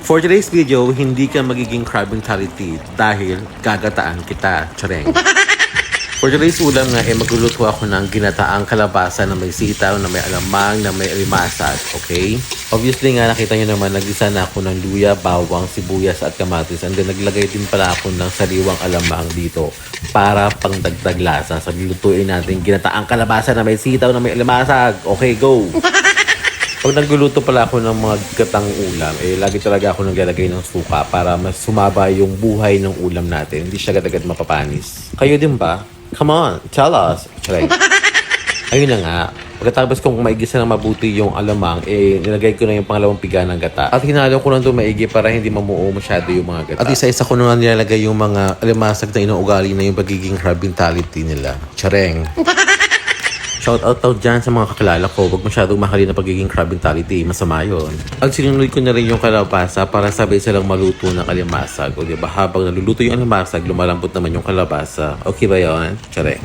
For today's video, hindi ka magiging crab mentality dahil gagataan kita. Tsareng. For today's ulam nga, magluluto ako ng ginataang kalabasa na may sitaw, na may alamang, na may limasag. Okay? Obviously nga, nakita nyo naman, nagisa na ako ng luya, bawang, sibuyas at kamatis. And then, naglagay din pala ako ng sariwang alamang dito para pangdagdag lasa. So, lutuin natin ginataang kalabasa na may sitaw, na may limasag. Okay, go! Pag nagluluto pala ako ng mga gatang ulam, lagi talaga ako naglalagay ng suka para mas sumaba yung buhay ng ulam natin. Hindi siya agad-agad mapapanis. Kayo din ba? Come on, tell us. Charay. Ayun na nga. Pagkatapos kong maigisa ng mabuti yung alamang, nilagay ko na yung pangalawang piga ng gata. At hinalo ko lang ito maigi para hindi mamuo masyado yung mga gata. At isa-isa ko na nilalagay yung mga alimasag na inuugali na yung pagiging crab mentality nila. Chareng. Shout out dyan sa mga kakilala ko. Huwag masyadong mahali na pagiging crab mentality. Masama yun. At sinunod ko na rin yung kalabasa para sabay silang maluto ng kalimasag. O diba, habang naluluto yung kalimasag, lumalambot naman yung kalabasa. Okay ba yun? Tsare.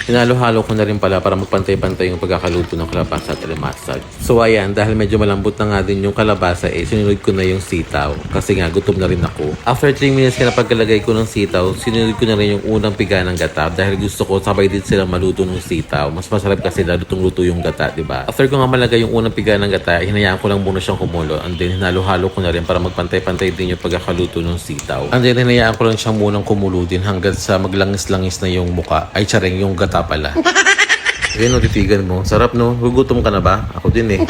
Hinalo-halo ko na rin pala para magpantay-pantay yung pagkakaluto ng kalabasa at kalimasag. So ayan, dahil medyo malambot na nga din yung kalabasa, sinunod ko na yung sitaw. Kasi nga, gutom na rin ako. After 3 minutes ka na pagkalagay ko ng sitaw, sinunod ko na rin yung unang piga ng gata. Dahil gusto ko sabay din silang maluto ng sitaw. Mas masarap kasi na lutong-luto yung gata, diba? After ko nga malagay yung unang piga ng gata, hinayaan ko lang muna siyang kumulo. And then hinalo-halo ko na rin para magpantay-pantay din yung pagkakaluto ng sitaw. And then hinayaan ko lang siyang munang kumulo din hanggang sa maglangis-langis na yung muka. Ay, tsareng, yung gata pala. Ayun, titigan mo. Sarap, no? Gugutom ka na ba? Ako din eh.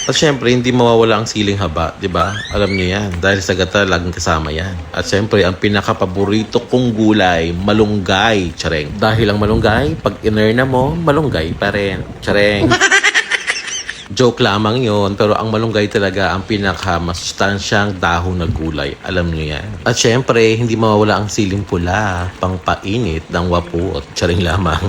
At syempre, hindi mawawala ang siling haba, di ba? Alam niyo yan. Dahil sa gata, laging kasama yan. At syempre, ang pinaka-paborito kong gulay, malunggay. Tsareng. Dahil ang malunggay, pag inerna mo, malunggay pa rin. Tsareng. Joke lamang yon, pero ang malunggay talaga ang pinaka-masustansyang dahon na gulay. Alam niyo yan. At syempre, hindi mawawala ang siling pula, pangpainit ng wapot. Tsaring lamang.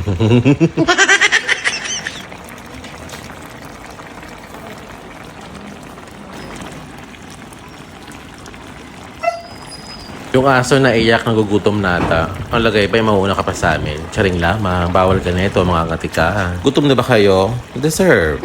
Yung aso na iyak ng gugutom nata. Ang lagay pa yung mauna ka pa sa amin. Tsaring lamang. Bawal ka na ito, mga katika. Gutom na ba kayo? Deserve.